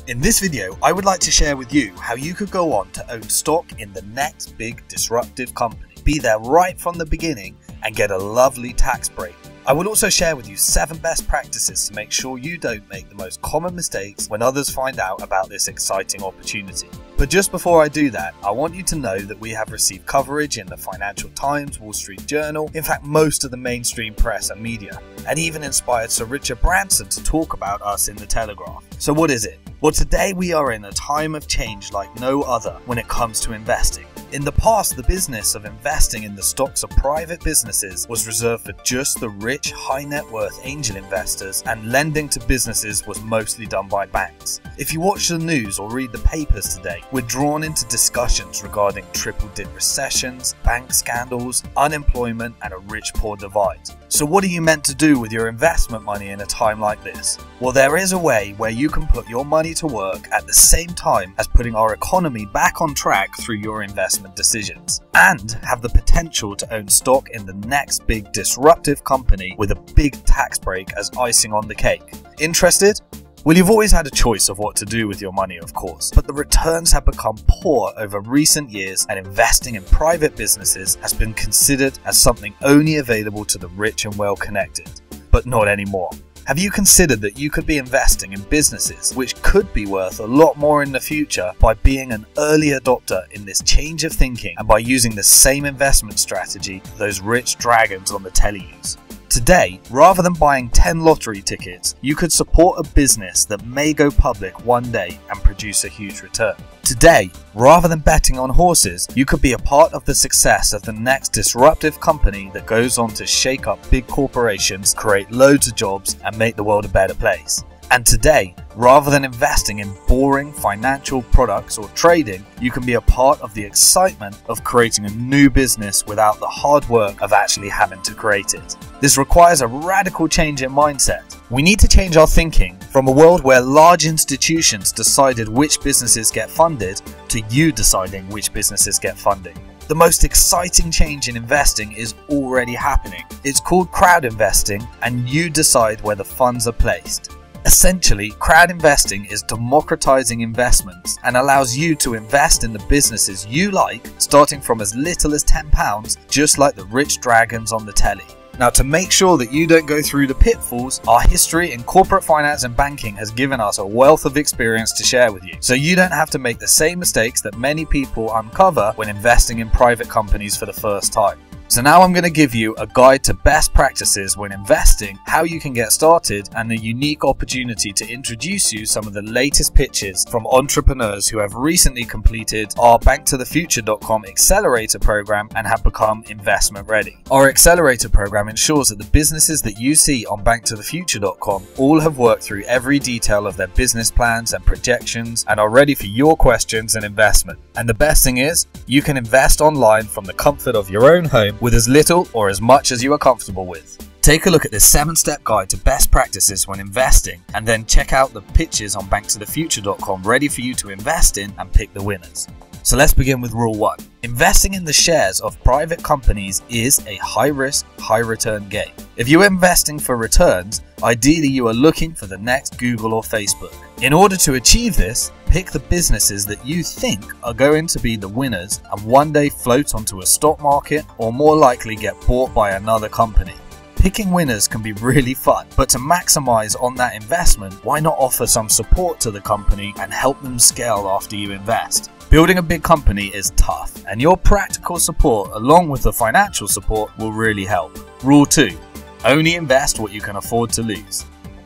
In this video, I would like to share with you how you could go on to own stock in the next big disruptive company, be there right from the beginning and get a lovely tax break. I will also share with you 7 best practices to make sure you don't make the most common mistakes when others find out about this exciting opportunity. But just before I do that, I want you to know that we have received coverage in the Financial Times, Wall Street Journal, in fact most of the mainstream press and media, and even inspired Sir Richard Branson to talk about us in the Telegraph. So what is it? Well, today we are in a time of change like no other when it comes to investing. In the past, the business of investing in the stocks of private businesses was reserved for just the rich, high net worth angel investors, and lending to businesses was mostly done by banks. If you watch the news or read the papers today, we're drawn into discussions regarding triple-dip recessions, bank scandals, unemployment, and a rich-poor divide. So what are you meant to do with your investment money in a time like this? Well, there is a way where you can put your money to work at the same time as putting our economy back on track through your investment decisions, and have the potential to own stock in the next big disruptive company with a big tax break as icing on the cake. Interested? Well, you've always had a choice of what to do with your money, of course, but the returns have become poor over recent years, and investing in private businesses has been considered as something only available to the rich and well-connected. But not anymore. Have you considered that you could be investing in businesses which could be worth a lot more in the future by being an early adopter in this change of thinking and by using the same investment strategy those rich dragons on the telly use? Today, rather than buying 10 lottery tickets, you could support a business that may go public one day and produce a huge return. Today, rather than betting on horses, you could be a part of the success of the next disruptive company that goes on to shake up big corporations, create loads of jobs, and make the world a better place. And today, rather than investing in boring financial products or trading, you can be a part of the excitement of creating a new business without the hard work of actually having to create it. This requires a radical change in mindset. We need to change our thinking from a world where large institutions decided which businesses get funded to you deciding which businesses get funding. The most exciting change in investing is already happening. It's called CrowdInvesting, and you decide where the funds are placed. Essentially, CrowdInvesting is democratizing investments and allows you to invest in the businesses you like, starting from as little as £10, just like the rich dragons on the telly. Now, to make sure that you don't go through the pitfalls, our history in corporate finance and banking has given us a wealth of experience to share with you, so you don't have to make the same mistakes that many people uncover when investing in private companies for the first time. So now I'm going to give you a guide to best practices when investing, how you can get started, and the unique opportunity to introduce you some of the latest pitches from entrepreneurs who have recently completed our BnkToTheFuture.com accelerator program and have become investment ready. Our accelerator program ensures that the businesses that you see on BnkToTheFuture.com all have worked through every detail of their business plans and projections and are ready for your questions and investment. And the best thing is, you can invest online from the comfort of your own home with as little or as much as you are comfortable with. Take a look at this 7-step guide to best practices when investing, and then check out the pitches on BnkToTheFuture.com ready for you to invest in and pick the winners. So let's begin with rule 1. Investing in the shares of private companies is a high-risk, high-return game. If you're investing for returns, ideally you are looking for the next Google or Facebook. In order to achieve this, pick the businesses that you think are going to be the winners and one day float onto a stock market or more likely get bought by another company. Picking winners can be really fun, but to maximize on that investment, why not offer some support to the company and help them scale after you invest? Building a big company is tough, and your practical support along with the financial support will really help. Rule 2. Only invest what you can afford to lose.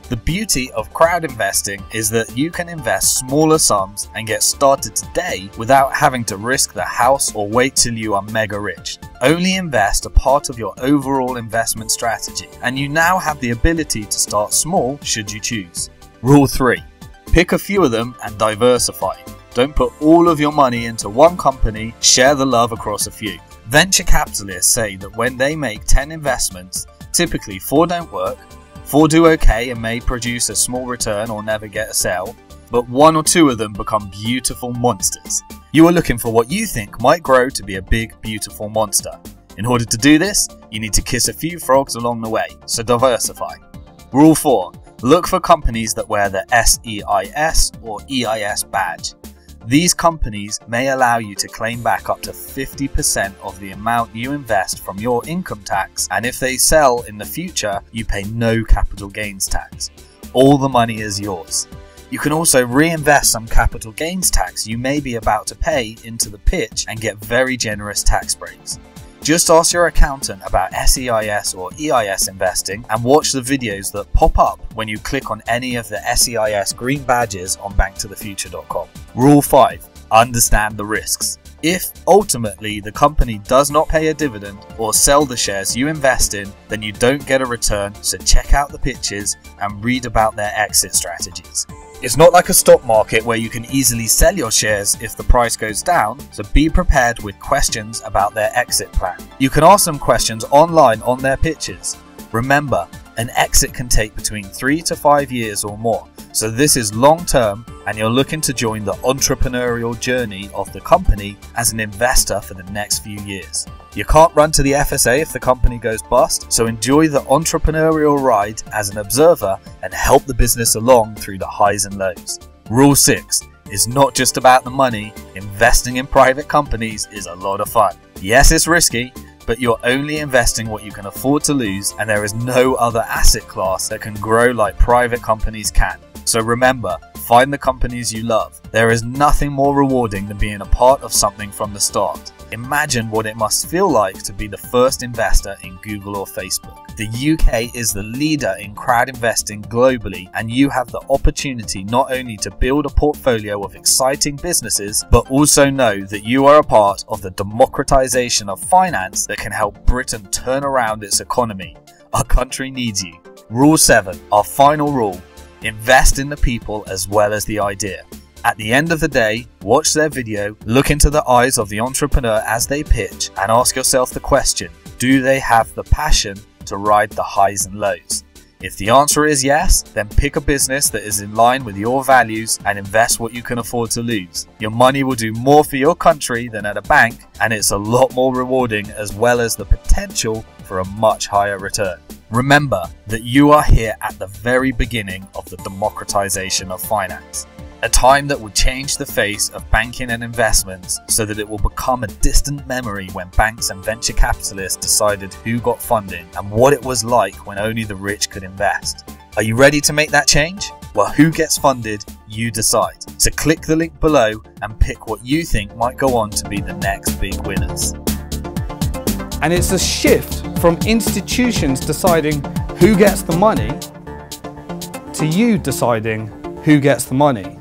The beauty of CrowdInvesting is that you can invest smaller sums and get started today without having to risk the house or wait till you are mega rich. Only invest a part of your overall investment strategy, and you now have the ability to start small should you choose. Rule 3. Pick a few of them and diversify. Don't put all of your money into one company, share the love across a few. Venture capitalists say that when they make 10 investments, typically 4 don't work, 4 do okay and may produce a small return or never get a sale, but 1 or 2 of them become beautiful monsters. You are looking for what you think might grow to be a big, beautiful monster. In order to do this, you need to kiss a few frogs along the way, so diversify. Rule 4. Look for companies that wear the SEIS or EIS badge. These companies may allow you to claim back up to 50% of the amount you invest from your income tax, and if they sell in the future, you pay no capital gains tax. All the money is yours. You can also reinvest some capital gains tax you may be about to pay into the pitch and get very generous tax breaks. Just ask your accountant about SEIS or EIS investing and watch the videos that pop up when you click on any of the SEIS green badges on BnkToTheFuture.com. Rule 5. Understand the risks. If ultimately the company does not pay a dividend or sell the shares you invest in, then you don't get a return, so check out the pitches and read about their exit strategies. It's not like a stock market where you can easily sell your shares if the price goes down, so be prepared with questions about their exit plan. You can ask them questions online on their pitches. Remember, an exit can take between 3 to 5 years or more, so this is long term and you're looking to join the entrepreneurial journey of the company as an investor for the next few years. You can't run to the FSA if the company goes bust, so enjoy the entrepreneurial ride as an observer and help the business along through the highs and lows. Rule 6 is not just about the money. Investing in private companies is a lot of fun. Yes, it's risky, but you're only investing what you can afford to lose, and there is no other asset class that can grow like private companies can. So remember, find the companies you love. There is nothing more rewarding than being a part of something from the start. Imagine what it must feel like to be the first investor in Google or Facebook. The UK is the leader in crowd investing globally, and you have the opportunity not only to build a portfolio of exciting businesses, but also know that you are a part of the democratization of finance that can help Britain turn around its economy. Our country needs you. Rule 7, our final rule: invest in the people as well as the idea. At the end of the day, watch their video, look into the eyes of the entrepreneur as they pitch, and ask yourself the question: do they have the passion to ride the highs and lows? If the answer is yes, then pick a business that is in line with your values and invest what you can afford to lose. Your money will do more for your country than at a bank, and it's a lot more rewarding, as well as the potential for a much higher return. Remember that you are here at the very beginning of the democratization of finance. A time that will change the face of banking and investments, so that it will become a distant memory when banks and venture capitalists decided who got funding and what it was like when only the rich could invest. Are you ready to make that change? Well, who gets funded, you decide. So click the link below and pick what you think might go on to be the next big winners. And it's a shift from institutions deciding who gets the money to you deciding who gets the money.